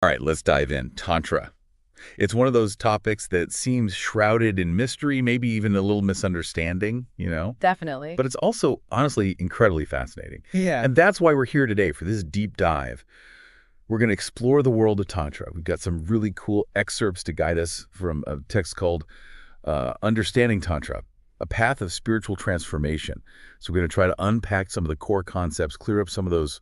All right, let's dive in. Tantra. It's one of those topics that seems shrouded in mystery, maybe even a little misunderstanding. Definitely. But it's also, honestly, incredibly fascinating. Yeah. And that's why we're here today for this deep dive. We're going to explore the world of Tantra. We've got some really cool excerpts to guide us from a text called Understanding Tantra, a path of spiritual transformation. So we're going to try to unpack some of the core concepts, clear up some of those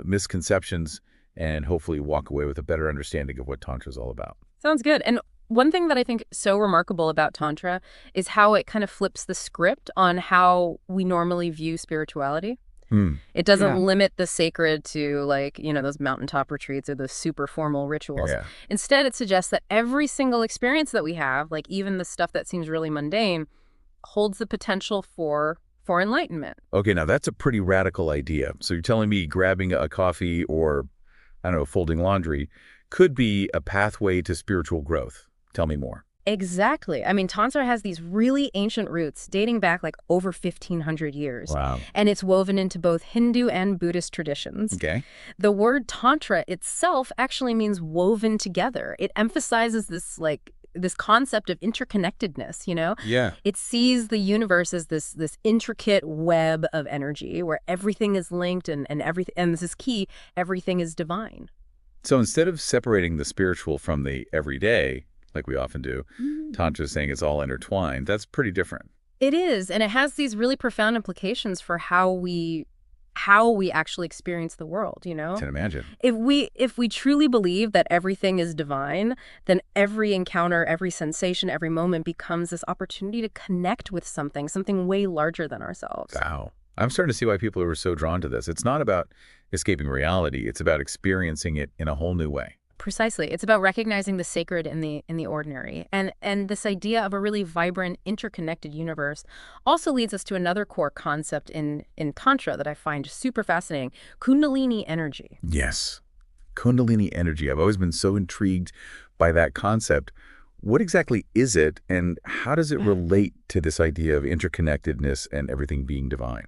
misconceptions, and hopefully walk away with a better understanding of what Tantra is all about. Sounds good. And one thing that I think is so remarkable about Tantra is how it kind of flips the script on how we normally view spirituality. Hmm. It doesn't limit the sacred to those mountaintop retreats or those super formal rituals. Yeah. Instead, it suggests that every single experience that we have, like even the stuff that seems really mundane, holds the potential for enlightenment. Okay, now that's a pretty radical idea. So you're telling me grabbing a coffee or, I don't know, folding laundry could be a pathway to spiritual growth. Tell me more. Exactly. I mean, Tantra has these really ancient roots dating back like over 1,500 years. Wow. And it's woven into both Hindu and Buddhist traditions. Okay. The word Tantra itself actually means woven together. It emphasizes this concept of interconnectedness. Yeah. It sees the universe as this intricate web of energy where everything is linked and everything, and this is key, everything is divine. So instead of separating the spiritual from the everyday, like we often do, Tantra is saying it's all intertwined. That's pretty different. It is, and it has these really profound implications for how we actually experience the world. Can imagine. If we truly believe that everything is divine, then every encounter, every sensation, every moment becomes this opportunity to connect with something way larger than ourselves. Wow. I'm starting to see why people are so drawn to this. It's not about escaping reality. It's about experiencing it in a whole new way. Precisely. It's about recognizing the sacred in the ordinary. And this idea of a really vibrant, interconnected universe also leads us to another core concept in Tantra that I find super fascinating, Kundalini energy. Yes. Kundalini energy. I've always been so intrigued by that concept. What exactly is it, and how does it relate to this idea of interconnectedness and everything being divine?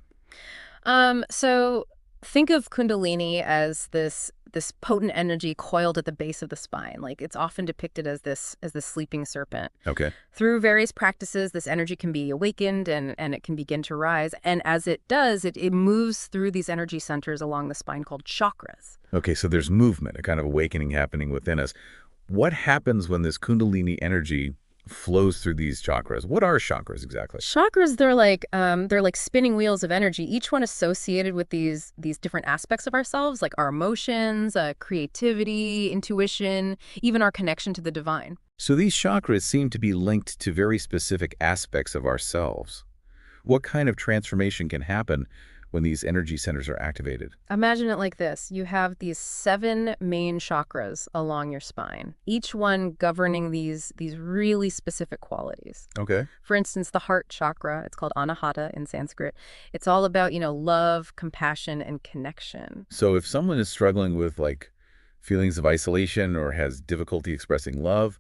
So think of Kundalini as this potent energy coiled at the base of the spine. Like it's often depicted as this sleeping serpent. Okay. Through various practices, this energy can be awakened and it can begin to rise. And as it does, it moves through these energy centers along the spine called chakras. Okay, so there's movement, a kind of awakening happening within us. What happens when this Kundalini energy flows through these chakras? What are chakras exactly? Chakras, they're like spinning wheels of energy, each one associated with these different aspects of ourselves, like our emotions, creativity, intuition, even our connection to the divine. So these chakras seem to be linked to very specific aspects of ourselves. What kind of transformation can happen when these energy centers are activated? Imagine it like this. You have these 7 main chakras along your spine, each one governing these really specific qualities. Okay. For instance, the heart chakra, it's called anahata in Sanskrit. It's all about, love, compassion, and connection. So if someone is struggling with feelings of isolation or has difficulty expressing love,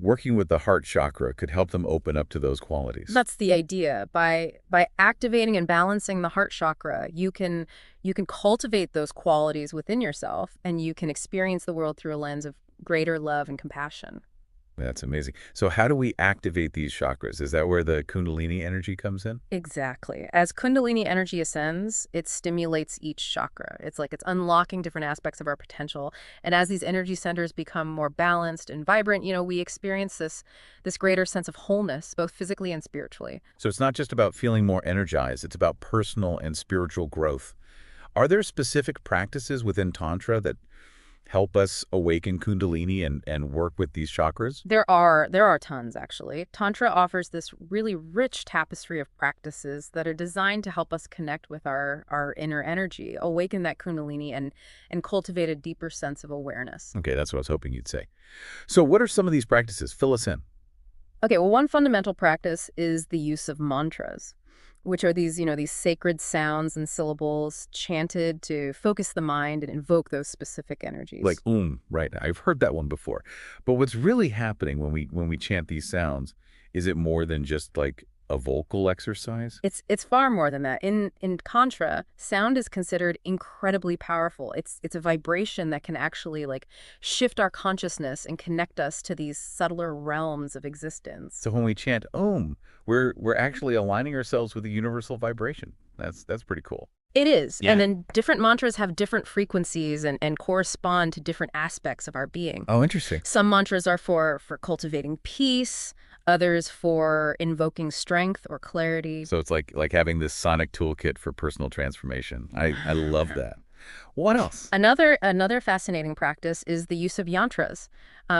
working with the heart chakra could help them open up to those qualities. That's the idea. By activating and balancing the heart chakra, you can cultivate those qualities within yourself, and you can experience the world through a lens of greater love and compassion. That's amazing. So how do we activate these chakras? Is that where the Kundalini energy comes in? Exactly. As Kundalini energy ascends, it stimulates each chakra. It's like it's unlocking different aspects of our potential. And as these energy centers become more balanced and vibrant, we experience this greater sense of wholeness, both physically and spiritually. So it's not just about feeling more energized. It's about personal and spiritual growth. Are there specific practices within Tantra that help us awaken Kundalini and work with these chakras? There are tons, actually. Tantra offers this really rich tapestry of practices that are designed to help us connect with our inner energy, awaken that Kundalini, and cultivate a deeper sense of awareness. Okay, that's what I was hoping you'd say. So what are some of these practices? Fill us in. Okay, well, one fundamental practice is the use of mantras, which are these sacred sounds and syllables chanted to focus the mind and invoke those specific energies. Like right. I've heard that one before. But what's really happening when we chant these sounds, is it more than just a vocal exercise? It's far more than that. In Tantra, sound is considered incredibly powerful. It's a vibration that can actually like shift our consciousness and connect us to these subtler realms of existence. So when we chant Om, we're actually aligning ourselves with the universal vibration. That's pretty cool. It is. And Yeah. then different mantras have different frequencies and correspond to different aspects of our being. Oh, interesting. Some mantras are for cultivating peace, others for invoking strength or clarity. So it's like having this sonic toolkit for personal transformation. I love that. What else? Another fascinating practice is the use of yantras.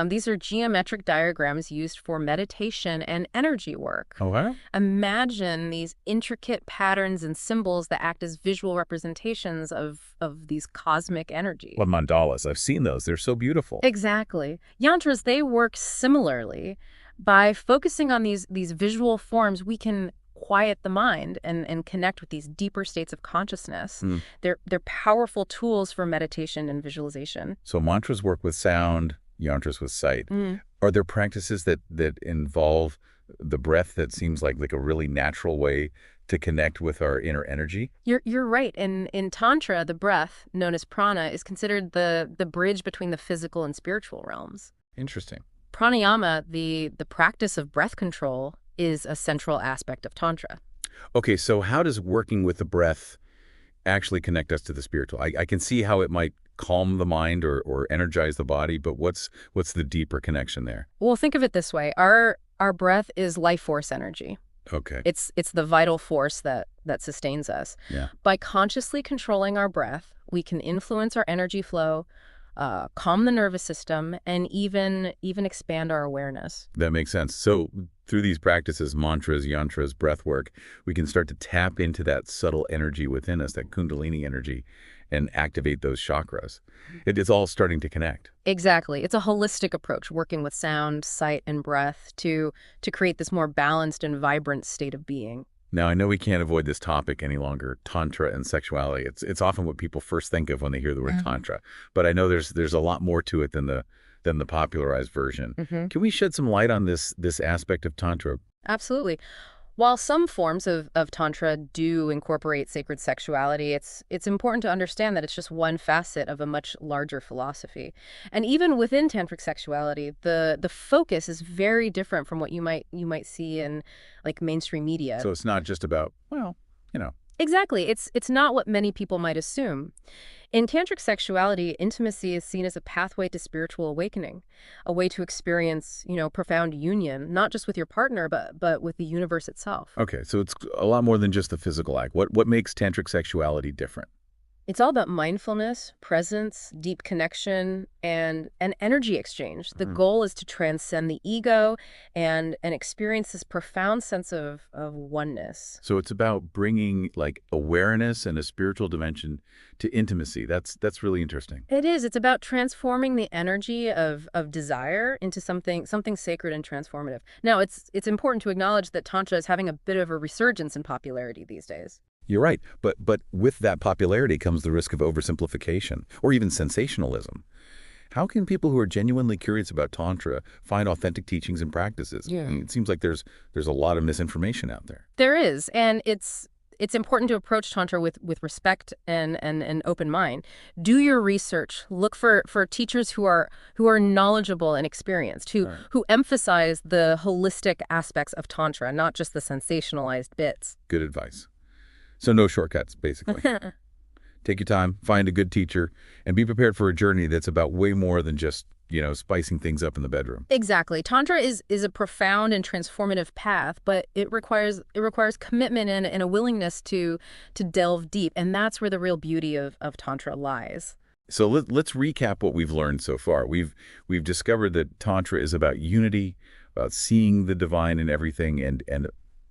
These are geometric diagrams used for meditation and energy work. Oh, wow. Imagine these intricate patterns and symbols that act as visual representations of these cosmic energies. Well, mandalas. I've seen those. They're so beautiful. Exactly. Yantras, they work similarly. By focusing on these visual forms, we can quiet the mind and connect with these deeper states of consciousness. Mm. They're powerful tools for meditation and visualization. So mantras work with sound, yantras with sight. Mm. Are there practices that involve the breath that seems like a really natural way to connect with our inner energy? You're right. In Tantra, the breath, known as prana, is considered the bridge between the physical and spiritual realms. Interesting. Pranayama, the practice of breath control, is a central aspect of Tantra. Okay, so how does working with the breath actually connect us to the spiritual? I can see how it might calm the mind or energize the body, but what's the deeper connection there? Well, think of it this way. Our breath is life force energy. Okay. It's the vital force that sustains us. Yeah. By consciously controlling our breath, we can influence our energy flow, calm the nervous system, and even expand our awareness. That makes sense. So through these practices, mantras, yantras, breath work, we can start to tap into that subtle energy within us, that kundalini energy, and activate those chakras. It is all starting to connect. Exactly. It's a holistic approach, working with sound, sight, and breath to create this more balanced and vibrant state of being. Now, I know we can't avoid this topic any longer, Tantra and sexuality. It's often what people first think of when they hear the word Tantra. But I know there's a lot more to it than the popularized version. Can we shed some light on this aspect of Tantra? Absolutely. While some forms of Tantra do incorporate sacred sexuality, it's important to understand that it's just one facet of a much larger philosophy. And even within tantric sexuality, the focus is very different from what you might see in like mainstream media. So it's not just about, well, Exactly. It's not what many people might assume. In tantric sexuality, intimacy is seen as a pathway to spiritual awakening, a way to experience, profound union, not just with your partner, but with the universe itself. Okay, so it's a lot more than just the physical act. What makes tantric sexuality different? It's all about mindfulness, presence, deep connection, and an energy exchange. The goal is to transcend the ego and experience this profound sense of oneness. So it's about bringing like awareness and a spiritual dimension to intimacy. That's really interesting. It is. It's about transforming the energy of desire into something sacred and transformative. Now, it's important to acknowledge that Tantra is having a bit of a resurgence in popularity these days. You're right, but with that popularity comes the risk of oversimplification or even sensationalism. How can people who are genuinely curious about Tantra find authentic teachings and practices? Yeah. I mean, it seems like there's a lot of misinformation out there. There is, and it's important to approach Tantra with respect and an open mind. Do your research. Look for teachers who are knowledgeable and experienced, who emphasize the holistic aspects of Tantra, not just the sensationalized bits. Good advice. So no shortcuts, basically. Take your time, find a good teacher, and be prepared for a journey that's about way more than just, spicing things up in the bedroom. Exactly. Tantra is a profound and transformative path, but it requires commitment and a willingness to delve deep, and that's where the real beauty of Tantra lies. So let's recap what we've learned so far. We've discovered that Tantra is about unity, about seeing the divine in everything and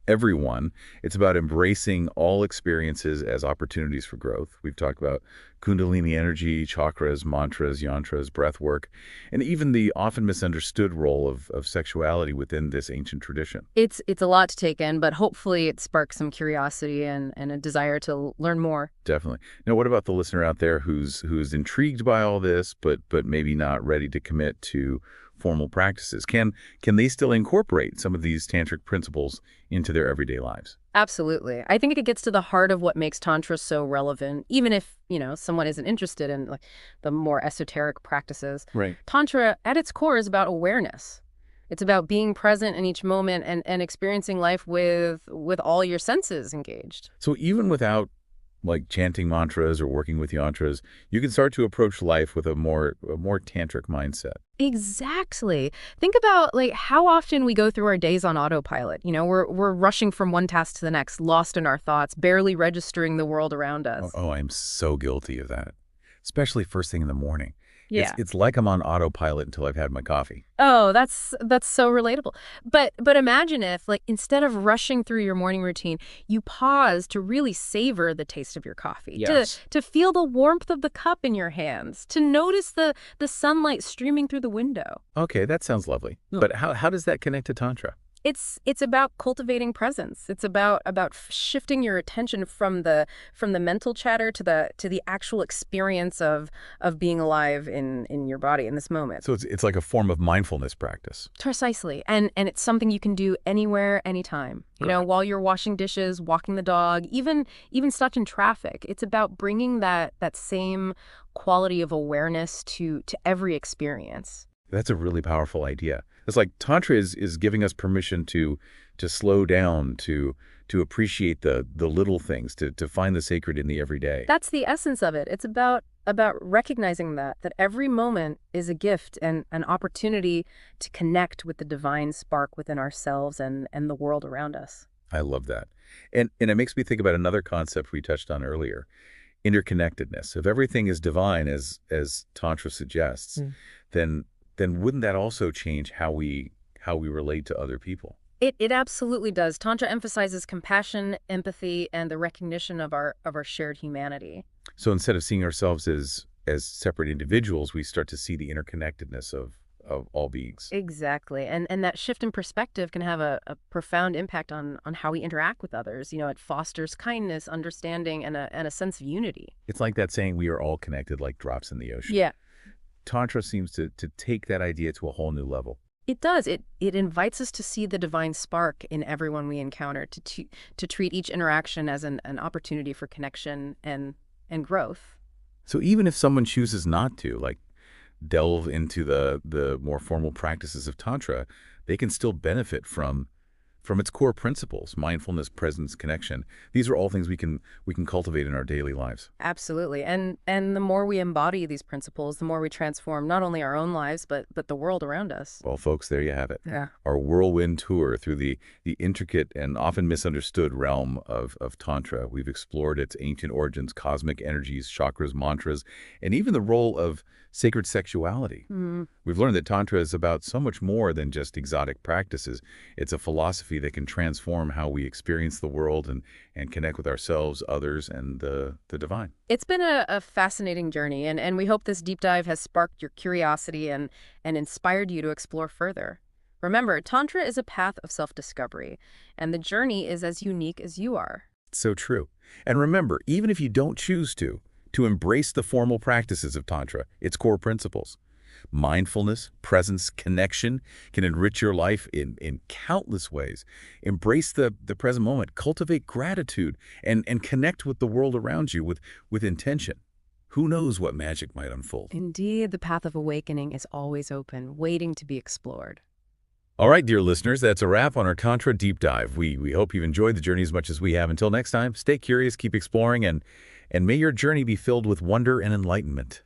everyone. It's about embracing all experiences as opportunities for growth. We've talked about kundalini energy, chakras, mantras, yantras, breath work, and even the often misunderstood role of sexuality within this ancient tradition. It's a lot to take in, but hopefully it sparks some curiosity and a desire to learn more. Definitely. Now, what about the listener out there who's intrigued by all this, but maybe not ready to commit to formal practices? Can they still incorporate some of these tantric principles into their everyday lives? Absolutely. I think it gets to the heart of what makes Tantra so relevant, even if, someone isn't interested in like the more esoteric practices. Right. Tantra, at its core, is about awareness. It's about being present in each moment and experiencing life with all your senses engaged. So even without like chanting mantras or working with yantras, you can start to approach life with a more tantric mindset. Exactly. Think about like how often we go through our days on autopilot. We're rushing from one task to the next, lost in our thoughts, barely registering the world around Oh, us. I'm so guilty of that, especially first thing in the morning. Yeah. It's like I'm on autopilot until I've had my coffee. Oh, that's so relatable. But imagine if, like, instead of rushing through your morning routine, you pause to really savor the taste of your coffee, Yes. to feel the warmth of the cup in your hands, to notice the sunlight streaming through the window. Okay, that sounds lovely. Mm. But how does that connect to Tantra? It's about cultivating presence. It's about shifting your attention from the mental chatter to the actual experience of being alive in your body in this moment. So it's like a form of mindfulness practice. Precisely. And it's something you can do anywhere, anytime. Right. While you're washing dishes, walking the dog, even stuck in traffic. It's about bringing that same quality of awareness to every experience. That's a really powerful idea. It's like Tantra is giving us permission to slow down, to appreciate the little things, to find the sacred in the everyday. That's the essence of it. It's about recognizing that every moment is a gift and an opportunity to connect with the divine spark within ourselves and the world around us. I love that. And it makes me think about another concept we touched on earlier, interconnectedness. If everything is divine, as Tantra suggests, then wouldn't that also change how we relate to other people? It absolutely does. Tantra emphasizes compassion, empathy, and the recognition of our shared humanity. So instead of seeing ourselves as separate individuals, we start to see the interconnectedness of all beings. Exactly. And that shift in perspective can have a profound impact on how we interact with others. It fosters kindness, understanding, and a sense of unity. It's like that saying, we are all connected like drops in the ocean. Yeah. Tantra seems to take that idea to a whole new level. It does. It invites us to see the divine spark in everyone we encounter, to treat each interaction as an opportunity for connection and growth. So even if someone chooses not to, like, delve into the more formal practices of Tantra, they can still benefit from its core principles: mindfulness, presence, connection. These are all things we can cultivate in our daily lives. Absolutely. And the more we embody these principles, the more we transform not only our own lives, but the world around us. Well, folks, there you have it. Yeah. Our whirlwind tour through the intricate and often misunderstood realm of Tantra. We've explored its ancient origins, cosmic energies, chakras, mantras, and even the role of sacred sexuality. We've learned that Tantra is about so much more than just exotic practices. It's a philosophy that can transform how we experience the world and connect with ourselves, others, and the divine. It's been a fascinating journey, and we hope this deep dive has sparked your curiosity and inspired you to explore further. Remember, Tantra is a path of self-discovery, and the journey is as unique as you are. So true. And remember, even if you don't choose to embrace the formal practices of Tantra, its core principles. Mindfulness, presence, connection can enrich your life in countless ways. Embrace the present moment, cultivate gratitude, and connect with the world around you with intention. Who knows what magic might unfold? Indeed, the path of awakening is always open, waiting to be explored. All right, dear listeners, that's a wrap on our Tantra Deep Dive. We hope you've enjoyed the journey as much as we have. Until next time, stay curious, keep exploring, and may your journey be filled with wonder and enlightenment.